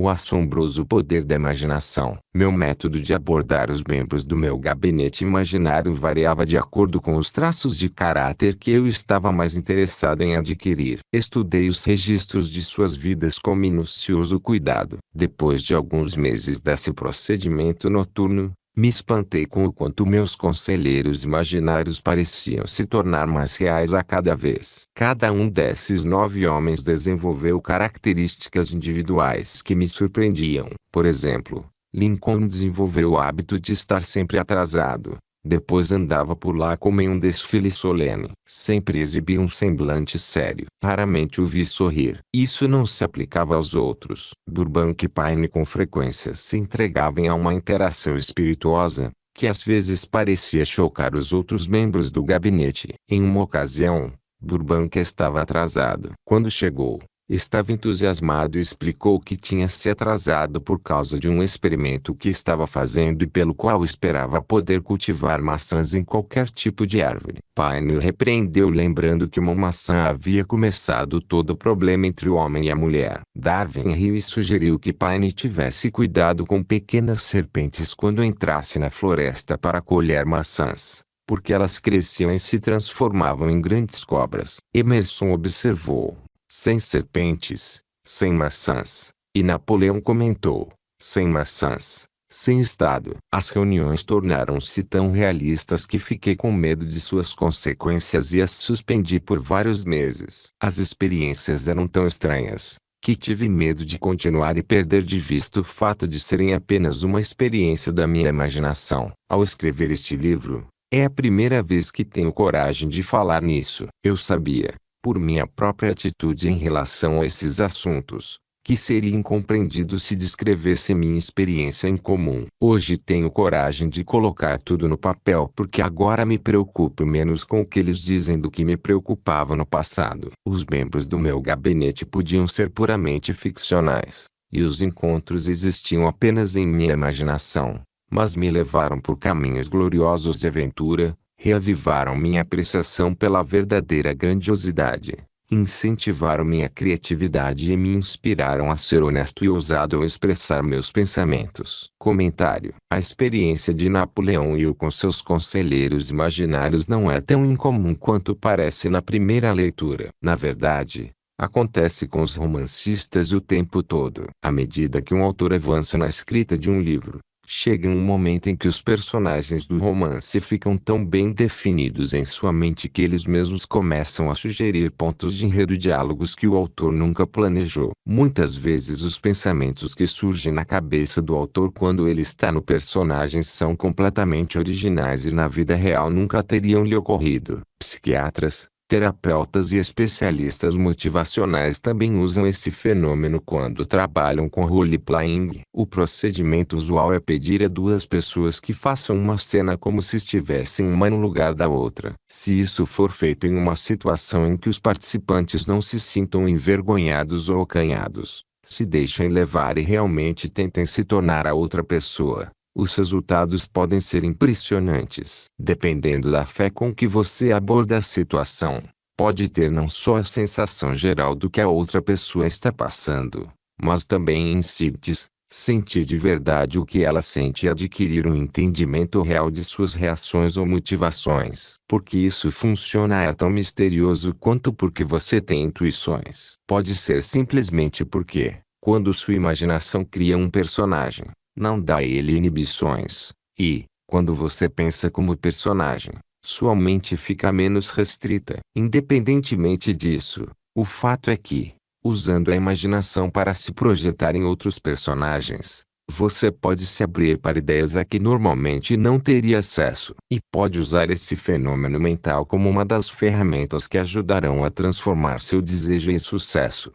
O assombroso poder da imaginação. Meu método de abordar os membros do meu gabinete imaginário variava de acordo com os traços de caráter que eu estava mais interessado em adquirir. Estudei os registros de suas vidas com minucioso cuidado. Depois de alguns meses desse procedimento noturno, me espantei com o quanto meus conselheiros imaginários pareciam se tornar mais reais a cada vez. Cada um desses 9 homens desenvolveu características individuais que me surpreendiam. Por exemplo, Lincoln desenvolveu o hábito de estar sempre atrasado. Depois andava por lá como em um desfile solene. Sempre exibia um semblante sério. Raramente o vi sorrir. Isso não se aplicava aos outros. Burbank e Paine com frequência se entregavam a uma interação espirituosa, que às vezes parecia chocar os outros membros do gabinete. Em uma ocasião, Burbank estava atrasado. Quando chegou, estava entusiasmado e explicou que tinha se atrasado por causa de um experimento que estava fazendo e pelo qual esperava poder cultivar maçãs em qualquer tipo de árvore. Paine o repreendeu lembrando que uma maçã havia começado todo o problema entre o homem e a mulher. Darwin riu e sugeriu que Paine tivesse cuidado com pequenas serpentes quando entrasse na floresta para colher maçãs, porque elas cresciam e se transformavam em grandes cobras. Emerson observou: sem serpentes, sem maçãs. E Napoleão comentou: sem maçãs, sem Estado. As reuniões tornaram-se tão realistas que fiquei com medo de suas consequências e as suspendi por vários meses. As experiências eram tão estranhas, que tive medo de continuar e perder de vista o fato de serem apenas uma experiência da minha imaginação. Ao escrever este livro, é a primeira vez que tenho coragem de falar nisso. Eu sabia, por minha própria atitude em relação a esses assuntos, que seria incompreendido se descrevesse minha experiência em comum. Hoje tenho coragem de colocar tudo no papel porque agora me preocupo menos com o que eles dizem do que me preocupava no passado. Os membros do meu gabinete podiam ser puramente ficcionais, e os encontros existiam apenas em minha imaginação, mas me levaram por caminhos gloriosos de aventura, reavivaram minha apreciação pela verdadeira grandiosidade, incentivaram minha criatividade e me inspiraram a ser honesto e ousado ao expressar meus pensamentos. Comentário: a experiência de Napoleão Hill com seus conselheiros imaginários não é tão incomum quanto parece na primeira leitura. Na verdade, acontece com os romancistas o tempo todo. À medida que um autor avança na escrita de um livro, chega um momento em que os personagens do romance ficam tão bem definidos em sua mente que eles mesmos começam a sugerir pontos de enredo e diálogos que o autor nunca planejou. Muitas vezes os pensamentos que surgem na cabeça do autor quando ele está no personagem são completamente originais e na vida real nunca teriam lhe ocorrido. Psiquiatras, terapeutas e especialistas motivacionais também usam esse fenômeno quando trabalham com role-playing. O procedimento usual é pedir a duas pessoas que façam uma cena como se estivessem uma no lugar da outra. Se isso for feito em uma situação em que os participantes não se sintam envergonhados ou acanhados, se deixem levar e realmente tentem se tornar a outra pessoa, os resultados podem ser impressionantes. Dependendo da fé com que você aborda a situação, pode ter não só a sensação geral do que a outra pessoa está passando, mas também insights, sentir de verdade o que ela sente e adquirir um entendimento real de suas reações ou motivações. Porque isso funciona é tão misterioso quanto porque você tem intuições. Pode ser simplesmente porque, quando sua imaginação cria um personagem, não dá a ele inibições, e, quando você pensa como personagem, sua mente fica menos restrita. Independentemente disso, o fato é que, usando a imaginação para se projetar em outros personagens, você pode se abrir para ideias a que normalmente não teria acesso, e pode usar esse fenômeno mental como uma das ferramentas que ajudarão a transformar seu desejo em sucesso.